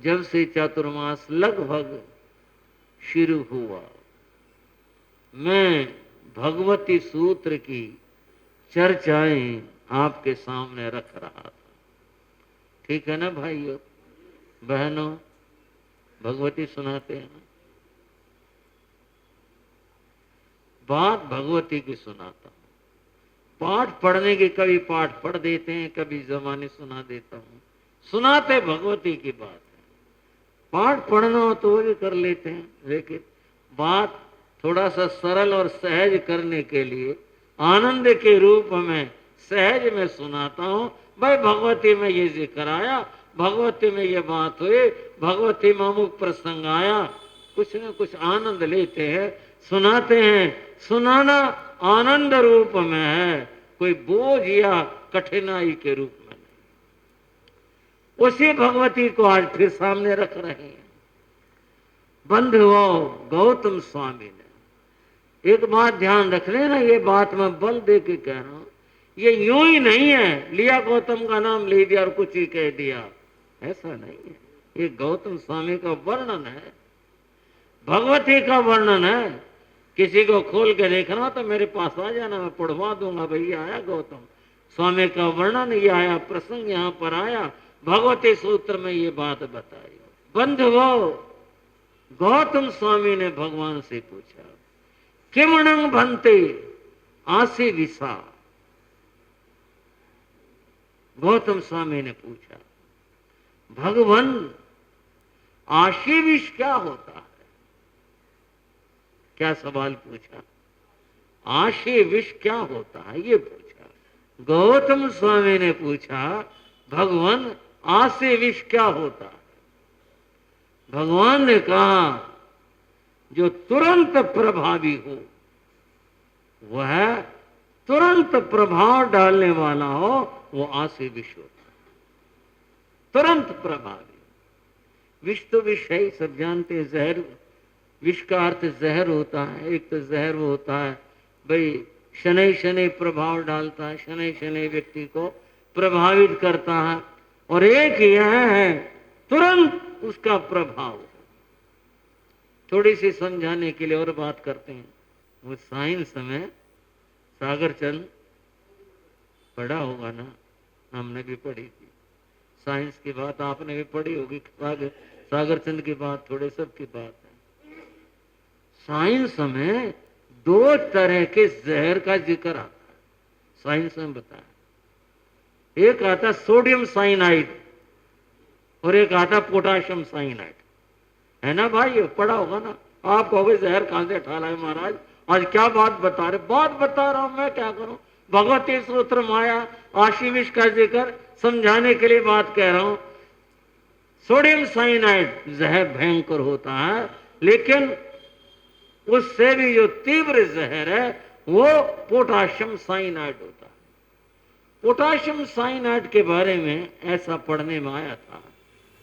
जब से चातुर्मास लगभग शुरू हुआ, मैं भगवती सूत्र की चर्चाएं आपके सामने रख रहा था। ठीक है ना भाइयों बहनों, भगवती सुनाते हैं ना, बात भगवती की सुनाता हूं। पाठ पढ़ने के कभी पाठ पढ़ देते हैं, कभी जमाने सुना देता हूं। सुनाते भगवती की बात है। पाठ पढ़ना हो तो वो भी कर लेते हैं, लेकिन बात थोड़ा सा सरल और सहज करने के लिए आनंद के रूप में सहज में सुनाता हूं। भाई भगवती में ये जिक्र आया, भगवती में ये बात हुई, भगवती में अमुक प्रसंग आया, कुछ न कुछ आनंद लेते हैं, सुनाते हैं। सुनाना आनंद रूप में है, कोई बोझ या कठिनाई के रूप में नहीं। उसी भगवती को आज फिर सामने रख रहे हैं। बंधुओं, गौतम स्वामी ने एक बात ध्यान रख लेना, ये बात मैं बल दे के कह रहा हूं, ये यूं ही नहीं है लिया गौतम का नाम ले दिया और कुछ ही कह दिया, ऐसा नहीं है। ये गौतम स्वामी का वर्णन है, भगवती का वर्णन है। किसी को खोल के देखना तो मेरे पास आ जाना, मैं पढ़वा दूंगा। भैया आया गौतम स्वामी का वर्णन, ये आया प्रसंग, यहां पर आया, भगवती सूत्र में ये बात बताई। बंधुओं, गौतम स्वामी ने भगवान से पूछा, किमणं भन्ते आसी विसा। गौतम स्वामी ने पूछा, भगवान आशी विष क्या होता है? क्या सवाल पूछा? आशी विष क्या होता है ये पूछा। गौतम स्वामी ने पूछा, भगवान आशी विष क्या होता है? भगवान ने कहा, जो तुरंत प्रभावी हो, वह तुरंत प्रभाव डालने वाला हो, वो आशी विष होता है। तुरंत प्रभावी। विष तो विष है, सब जानते हैं, जहर। विष का अर्थ जहर होता है। एक तो जहर वो होता है भाई शनै शनै प्रभाव डालता है, शनै शनै व्यक्ति को प्रभावित करता है, और एक यह है तुरंत उसका प्रभाव। थोड़ी सी समझाने के लिए और बात करते हैं। वो साइंस में सागर चंद पढ़ा होगा ना, हमने भी पढ़ी थी साइंस की बात, आपने भी पढ़ी होगी। सागर चंद की बात थोड़े सब की बात है। साइंस में दो तरह के जहर का जिक्र आता है, साइंस में बताया। एक आता सोडियम साइनाइड और एक आता पोटाशियम साइनाइड, है ना भाई? पढ़ा होगा ना। आप कहोगे जहर कहां से ठाला है महाराज, आज क्या बात बता रहे? बात बता रहा हूं, मैं क्या करूं? भगवती सूत्र माया आशी विष का जिक्र समझाने के लिए बात कह रहा हूं। सोडियम साइनाइड जहर भयंकर होता है, लेकिन उससे भी जो तीव्र जहर है वो पोटाशियम साइनाइड होता है। पोटाशियम साइनाइड के बारे में ऐसा पढ़ने में आया था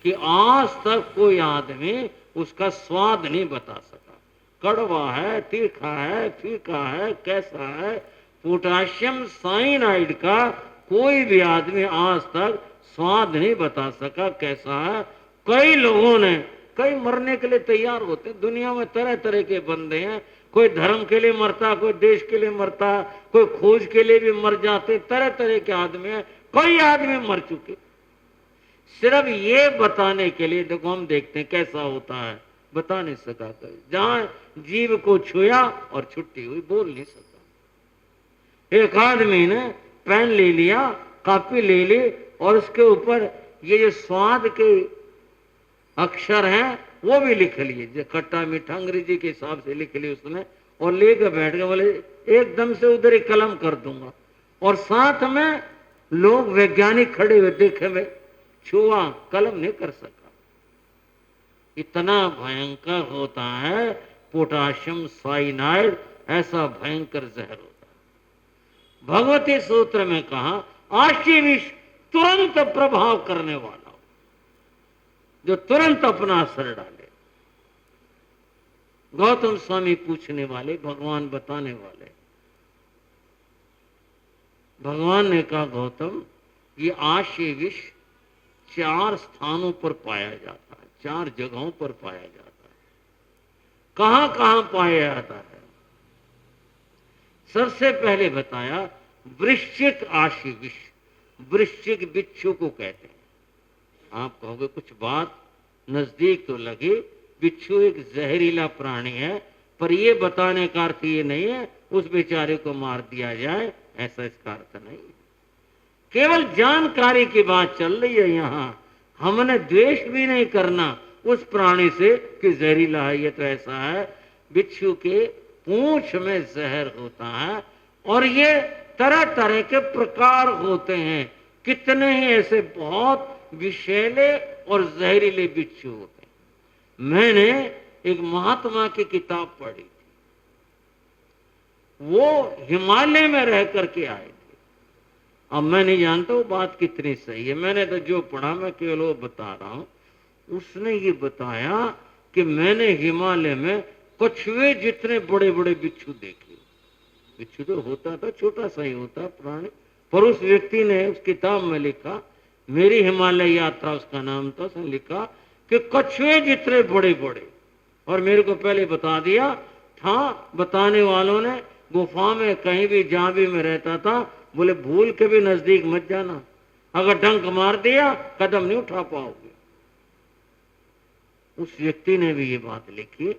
कि आज तक कोई आदमी उसका स्वाद नहीं बता सका। कड़वा है, तीखा है, फीका है, कैसा है? पोटाशियम साइनाइड का कोई भी आदमी आज तक स्वाद नहीं बता सका कैसा है। कई लोगों ने, कई मरने के लिए तैयार होते। दुनिया में तरह तरह के बंदे हैं, कोई धर्म के लिए मरता, कोई देश के लिए मरता, कोई खोज के लिए भी मर जाते, तरह तरह के आदमी हैं। कई आदमी मर चुके सिर्फ ये बताने के लिए। देखो हम देखते हैं कैसा होता है, बता नहीं सका कोई। जहां जीव को छुआ और छुट्टी हुई, बोल नहीं सका। एक आदमी ने पेन ले लिया, कॉपी ले ली, और उसके ऊपर ये जो स्वाद के अक्षर हैं वो भी लिख लिए, जो खट्टा मीठा अंग्रेजी के हिसाब से लिख लिए उसने, और लेकर बैठ गए। बोले एकदम से उधर ही कलम कर दूंगा। और साथ में लोग वैज्ञानिक खड़े हुए देखे, में छुआ, कलम नहीं कर सका। इतना भयंकर होता है पोटाशियम साइनाइड, ऐसा भयंकर जहर होता है। भगवती सूत्र में कहा, आशी विष तुरंत प्रभाव करने वाला हो, जो तुरंत अपना असर डाले। गौतम स्वामी पूछने वाले, भगवान बताने वाले। भगवान ने कहा, गौतम ये आशी विष 4 स्थानों पर पाया जाता है। 4 जगहों पर पाया जाता है। कहां कहां पाया जाता है? सबसे पहले बताया वृश्चिक आशी विष। वृश्चिक बिच्छू को कहते हैं। आप कहोगे कुछ बात नजदीक तो लगे, बिच्छू एक जहरीला प्राणी है, पर यह बताने का अर्थ ये नहीं है उस बेचारे को मार दिया जाए, ऐसा इसका अर्थ नहीं है। केवल जानकारी की बात चल रही है यहां। हमने द्वेष भी नहीं करना उस प्राणी से कि जहरीला है, ये तो ऐसा है। बिच्छू के पूंछ में जहर होता है और ये तरह तरह के प्रकार होते हैं। कितने ही ऐसे बहुत विषैले और जहरीले बिच्छू होते हैं। मैंने एक महात्मा की किताब पढ़ी थी। वो हिमालय में रह करके आए थे। अब मैं नहीं जानता वो बात कितनी सही है, मैंने तो जो पढ़ा मैं केवल वो बता रहा हूं। उसने ये बताया कि मैंने हिमालय में कछुए जितने बड़े बड़े बिच्छू देखे। बिच्छू तो होता था छोटा सा ही होता प्राणी, पर उस व्यक्ति ने उस किताब में लिखा, मेरी हिमालय यात्रा उसका नाम था, उसने लिखा कि कछुए जितने बड़े बड़े। और मेरे को पहले बता दिया था, बताने वालों ने, गुफा में कहीं भी जहां भी मैं रहता था, बोले भूल के भी नजदीक मत जाना, अगर डंक मार दिया कदम नहीं उठा पाओगे। उस व्यक्ति ने भी ये बात लिखी।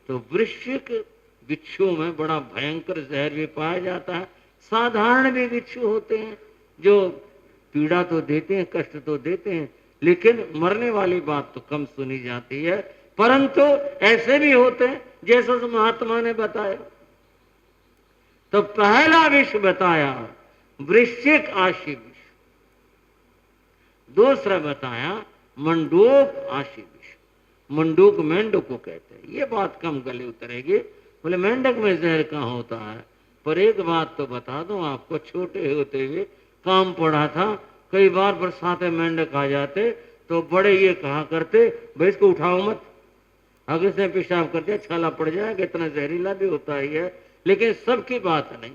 तो वृश्चिक बिच्छू में बड़ा भयंकर जहर भी पाया जाता है। साधारण भी बिच्छू होते हैं जो पीड़ा तो देते हैं, कष्ट तो देते हैं, लेकिन मरने वाली बात तो कम सुनी जाती है। परंतु ऐसे भी होते हैं जैसा उस महात्मा ने बताया। तो पहला विष बताया वृश्चिक आशी विष। दूसरा बताया मंडूक आशी विष। मंडूक मेंढक को कहते हैं। ये बात कम गले उतरेगी, बोले मेंढक में जहर कहाँ होता है। पर एक बात तो बता दूं आपको, छोटे होते हुए काम पड़ा था, कई बार बरसात में मेंढक आ जाते तो बड़े ये कहा करते, भाई इसको उठाओ मत, अगर इसने पेशाब कर दिया छाला पड़ जाएगा। इतना जहरीला भी होता ही है, लेकिन सबकी बात नहीं,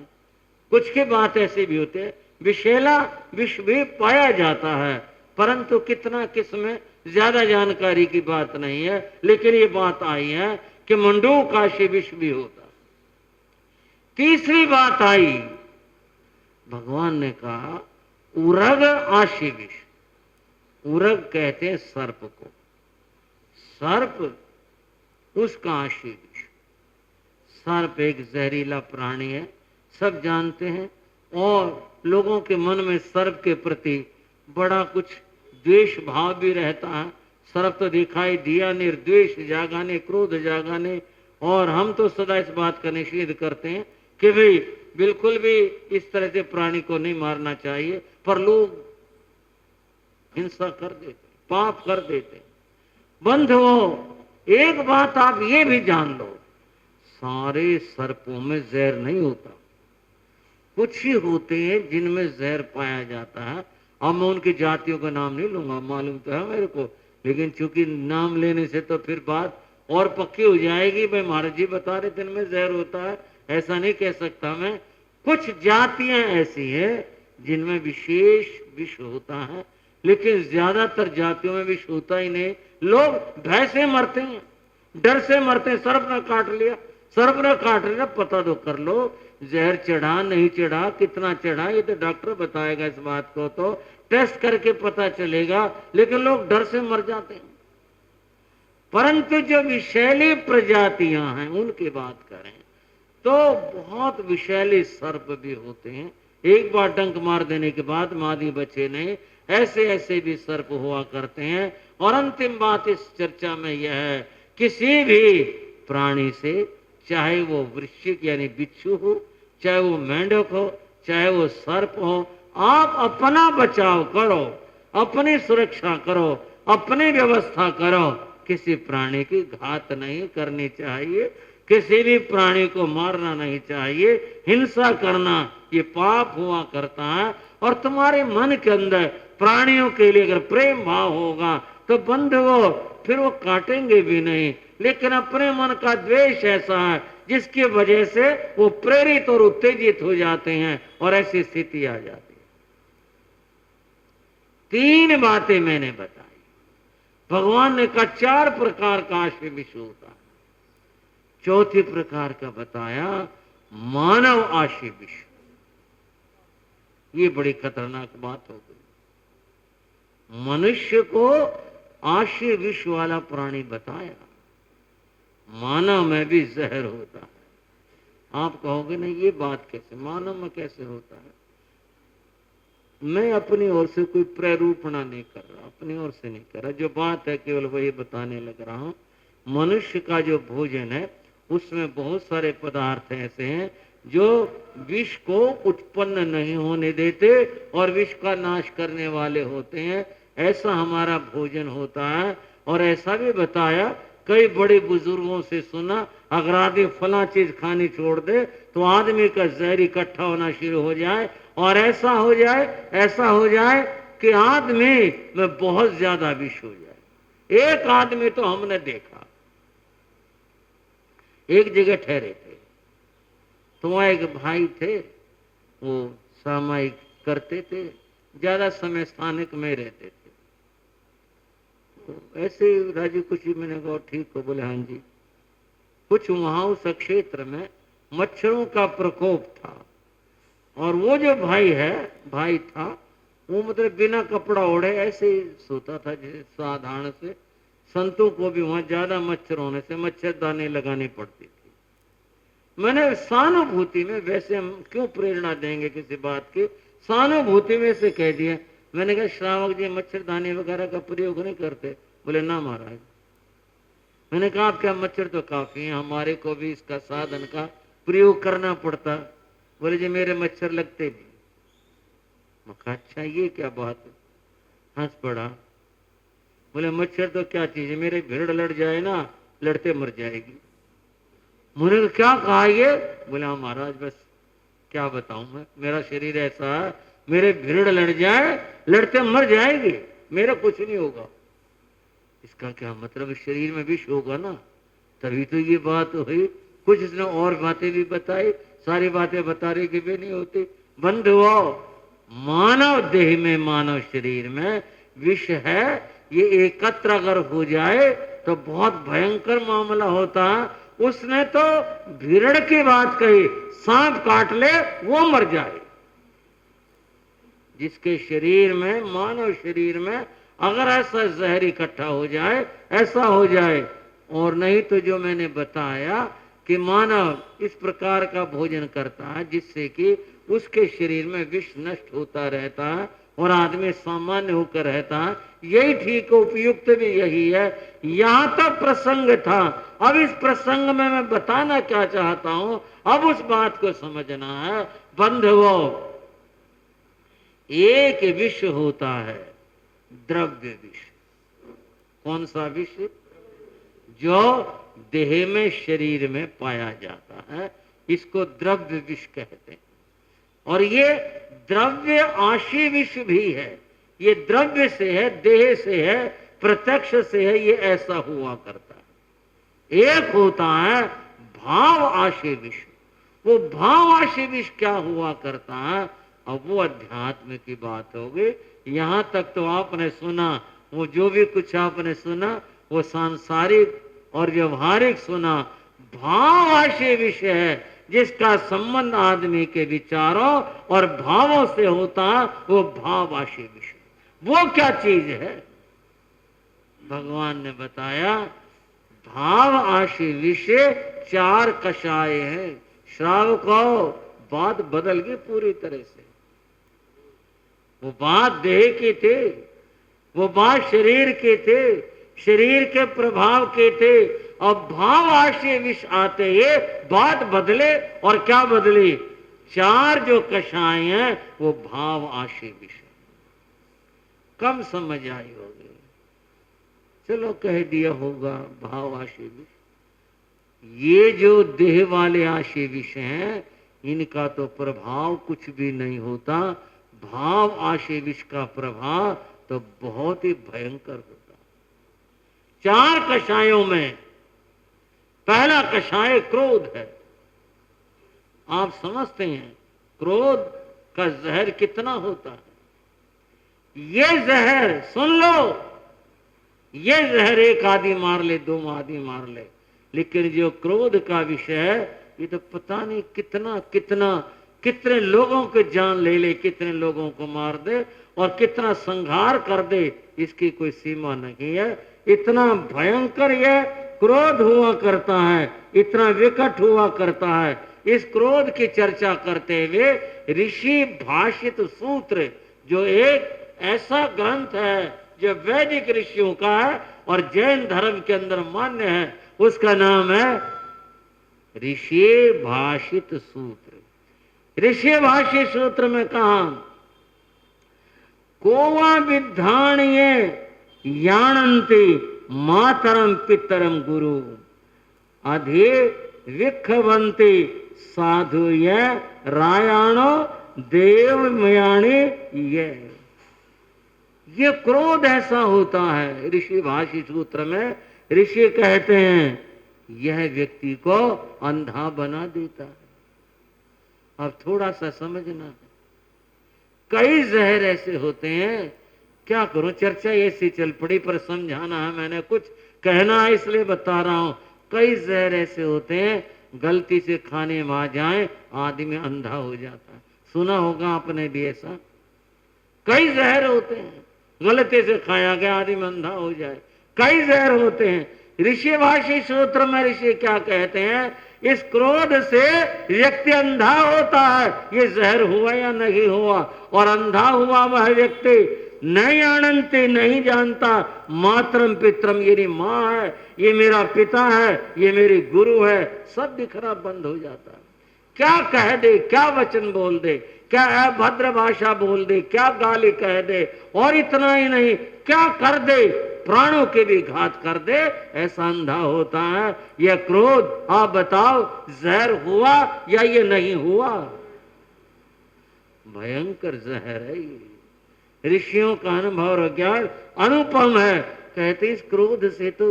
कुछ की बात ऐसी भी होती है। विषैला विष भी पाया जाता है, परंतु कितना किसमें ज्यादा जानकारी की बात नहीं है। लेकिन ये बात आई है कि मंडूक आशी विष भी होता। तीसरी बात आई, भगवान ने कहा उरग आशी विष। उरग कहते हैं सर्प को, सर्प उसका आशी विष। सर्प एक जहरीला प्राणी है, सब जानते हैं, और लोगों के मन में सर्प के प्रति बड़ा कुछ द्वेष भाव भी रहता है। सर्प तो दिखाई दिया, निर्द्वेष जागाने, क्रोध जागाने, और हम तो सदा इस बात का निषेध करते हैं कि भाई बिल्कुल भी इस तरह से प्राणी को नहीं मारना चाहिए, पर लोग हिंसा कर देते, पाप कर देते। बंधुओं, एक बात आप ये भी जान लो, सारे सर्पों में जहर नहीं होता। कुछ ही होते हैं जिनमें जहर पाया जाता है। अब मैं उनकी जातियों का नाम नहीं लूंगा, मालूम तो है मेरे को, लेकिन चूंकि नाम लेने से तो फिर बात और पक्की हो जाएगी। भाई महाराज जी बता रहे थे इनमें जहर होता है, ऐसा नहीं कह सकता मैं। कुछ जातियां ऐसी है जिनमें विशेष विष होता है, लेकिन ज्यादातर जातियों में विष होता ही नहीं। लोग भय से मरते हैं, डर से मरते हैं। सर्प ने काट लिया, सर्प ने काट लिया, पता तो कर लो जहर चढ़ा नहीं चढ़ा, कितना चढ़ा, ये तो डॉक्टर बताएगा। इस बात को तो टेस्ट करके पता चलेगा, लेकिन लोग डर से मर जाते हैं। परंतु जो विषैली प्रजातियां हैं उनकी बात करें तो बहुत विषैले सर्प भी होते हैं। एक बार डंक मार देने के बाद मादी बचे नहीं, ऐसे ऐसे भी सर्प हुआ करते हैं। और अंतिम बात इस चर्चा में यह है, किसी भी प्राणी से, चाहे वो वृश्चिक यानी बिच्छू हो, चाहे वो मेंढक हो, चाहे वो सर्प हो, आप अपना बचाव करो, अपनी सुरक्षा करो, अपनी व्यवस्था करो। किसी प्राणी की घात नहीं करनी चाहिए, किसी भी प्राणी को मारना नहीं चाहिए। हिंसा करना ये पाप हुआ करता है। और तुम्हारे मन के अंदर प्राणियों के लिए अगर प्रेम भाव होगा तो बंधुओं फिर वो काटेंगे भी नहीं। लेकिन अपने मन का द्वेष ऐसा है जिसकी वजह से वो प्रेरित और उत्तेजित हो जाते हैं और ऐसी स्थिति आ जाती है। 3 बातें मैंने बताई। भगवान ने कहा 4 प्रकार का आशय विष होता है। चौथे प्रकार का बताया मानव आशय विष। ये बड़ी खतरनाक बात हो गई। मनुष्य को आशय विष वाला प्राणी बताया, मानव में भी जहर होता है। आप कहोगे नहीं ये बात कैसे, मानव में कैसे होता है? मैं अपनी ओर से कोई प्रेरूपणा नहीं कर रहा, अपनी ओर से नहीं कर रहा, जो बात है केवल वही बताने लग रहा हूं। मनुष्य का जो भोजन है उसमें बहुत सारे पदार्थ ऐसे हैं जो विष को उत्पन्न नहीं होने देते और विष का नाश करने वाले होते हैं। ऐसा हमारा भोजन होता है। और ऐसा भी बताया, कई बड़े बुजुर्गों से सुना, अगर आदमी फला चीज खानी छोड़ दे तो आदमी का जहर इकट्ठा होना शुरू हो जाए और ऐसा हो जाए कि आदमी में बहुत ज्यादा विष हो जाए। एक आदमी तो हमने देखा, एक जगह ठहरे थे तो वहां एक भाई थे, वो सामायिक करते थे, ज्यादा समय स्थानिक में रहते थे। तो ऐसे राजी खुशी मैंने कहा ठीक हो, बोले हाँ जी। कुछ वहां उस क्षेत्र में मच्छरों का प्रकोप था और वो जो भाई था वो मतलब बिना कपड़ा ओढ़े ऐसे ही सोता था जैसे साधारण से। संतों को भी वहां ज्यादा मच्छर होने से मच्छरदानी लगानी पड़ती थी। मैंने सहानुभूति में, वैसे हम क्यों प्रेरणा देंगे किसी बात की, सहानुभूति में से कह दिया। मैंने कहा श्रावक जी मच्छरदानी वगैरह का प्रयोग नहीं करते? बोले ना महाराज। मैंने कहा आप क्या, मच्छर तो काफी है, हमारे को भी इसका साधन का प्रयोग करना पड़ता। बोले जी मेरे मच्छर लगते नहीं। मैं कहा अच्छा ये क्या बात है? हंस पड़ा। बोले मच्छर तो क्या चीज है, मेरे भीड़ लड़ जाए ना, लड़ते मर जाएगी। मुझे क्या कहा ये? बोले हाँ महाराज बस क्या बताऊं मैं, मेरा शरीर ऐसा है, मेरे भीड़ लड़ जाए लड़ते मर जाएगी, मेरा कुछ नहीं होगा। इसका क्या मतलब, शरीर में विष होगा ना, तभी तो ये बात हुई। कुछ इसने और बातें भी बताई, सारी बातें बता रही कि भी नहीं होती। बंधुओं, मानव देह में, मानव शरीर में विष है। ये एकत्र अगर हो जाए तो बहुत भयंकर मामला होता है। उसने तो भीड़ की बात कही, सांप काट ले वो मर जाए। जिसके शरीर में, मानव शरीर में अगर ऐसा जहर इकट्ठा हो जाए, ऐसा हो जाए। और नहीं तो जो मैंने बताया कि मानव इस प्रकार का भोजन करता है जिससे कि उसके शरीर में विष नष्ट होता रहता है और आदमी सामान्य होकर रहता है। यही ठीक, उपयुक्त भी यही है। यहां तक प्रसंग था। अब इस प्रसंग में मैं बताना क्या चाहता हूं, अब उस बात को समझना है। बंधुओं, एक विष होता है द्रव्य विष। कौन सा विष? जो देह में, शरीर में पाया जाता है, इसको द्रव्य विष कहते हैं। और ये द्रव्य आशी विष भी है। ये द्रव्य से है, देह से है, प्रत्यक्ष से है, ये ऐसा हुआ करता है। एक होता है भाव आशी विष। वो भाव आशी विष क्या हुआ करता है, अब वो अध्यात्म की बात होगी। यहां तक तो आपने सुना, वो जो भी कुछ आपने सुना वो सांसारिक और व्यवहारिक सुना। भाव आशय विषय है जिसका संबंध आदमी के विचारों और भावों से होता, वो भाव आशय विषय। वो क्या चीज है? भगवान ने बताया भाव आशय विषय 4 कषाय हैं। श्रावकों, बात बदल गई पूरी तरह से। वो बात देह की थी, वो बात शरीर के थे, शरीर के प्रभाव के थे। अब भाव आशय विष आते ये बात बदले। और क्या बदली? 4 जो कषाय हैं वो भाव आशय विष। कम समझ आई होगी, चलो कह दिया होगा भाव आशय विष। ये जो देह वाले आशय विष हैं इनका तो प्रभाव कुछ भी नहीं होता। भाव आशय विष का प्रभाव तो बहुत ही भयंकर होता। 4 कषायों में पहला कषाय क्रोध है। आप समझते हैं क्रोध का जहर कितना होता है? ये जहर सुन लो, ये जहर एक आदमी मार ले, 2 आदमी मार ले, लेकिन जो क्रोध का विषय है ये तो पता नहीं कितना कितना कितने लोगों के जान ले ले, कितने लोगों को मार दे और कितना संहार कर दे, इसकी कोई सीमा नहीं है। इतना भयंकर यह क्रोध हुआ करता है, इतना विकट हुआ करता है। इस क्रोध की चर्चा करते हुए ऋषि भाषित सूत्र, जो एक ऐसा ग्रंथ है जो वैदिक ऋषियों का है और जैन धर्म के अंदर मान्य है, उसका नाम है ऋषि भाषित सूत्र। ऋषि भाषित सूत्र में कहा, कोवा विद्धाण्ये यानन्ति मातरम पितरम गुरु अधि विखवंती साधु रायाणो देवमयाणी। ये क्रोध ऐसा होता है। ऋषि भाषी सूत्र में ऋषि कहते हैं यह व्यक्ति को अंधा बना देता है। अब थोड़ा सा समझना है, कई जहर ऐसे होते हैं, क्या करूं, चर्चा ऐसी चल पड़ी पर समझाना है, मैंने कुछ कहना है इसलिए बता रहा हूं। कई जहर ऐसे होते हैं गलती से खाने में आ जाए आदमी अंधा हो जाता है। सुना होगा आपने भी ऐसा, कई जहर होते हैं गलती से खाया गया आदमी अंधा हो जाए, कई जहर होते हैं। ऋषि भाषी सूत्र में ऋषि क्या कहते हैं, इस क्रोध से व्यक्ति अंधा होता है। ये जहर हुआ या नहीं हुआ, और अंधा हुआ वह व्यक्ति नहीं जानते, नहीं जानता मातरम पितरम, ये माँ है, ये मेरा पिता है, ये मेरी गुरु है, सब दिखना बंद हो जाता है। क्या कह दे, क्या वचन बोल दे, क्या अभद्र भाषा बोल दे, क्या गाली कह दे, और इतना ही नहीं क्या कर दे, प्राणों के भी घात कर दे, ऐसा अंधा होता है। यह क्रोध, आप बताओ जहर हुआ या ये नहीं हुआ? भयंकर जहर है ये। ऋषियों का अनुभव और ज्ञान अनुपम है। कहते इस क्रोध से तो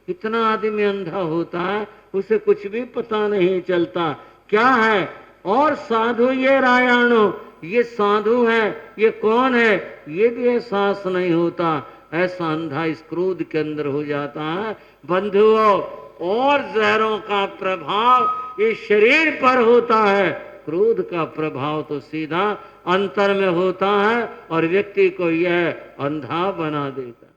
इतना आदमी अंधा होता है, उसे कुछ भी पता नहीं चलता क्या है। और साधु ये रायाणो, ये साधु है, ये कौन है, ये भी एहसास नहीं होता। ऐसा अंधा इस क्रोध के अंदर हो जाता है। बंधुओं, और जहरों का प्रभाव इस शरीर पर होता है, क्रोध का प्रभाव तो सीधा अंतर में होता है और व्यक्ति को यह अंधा बना देता है।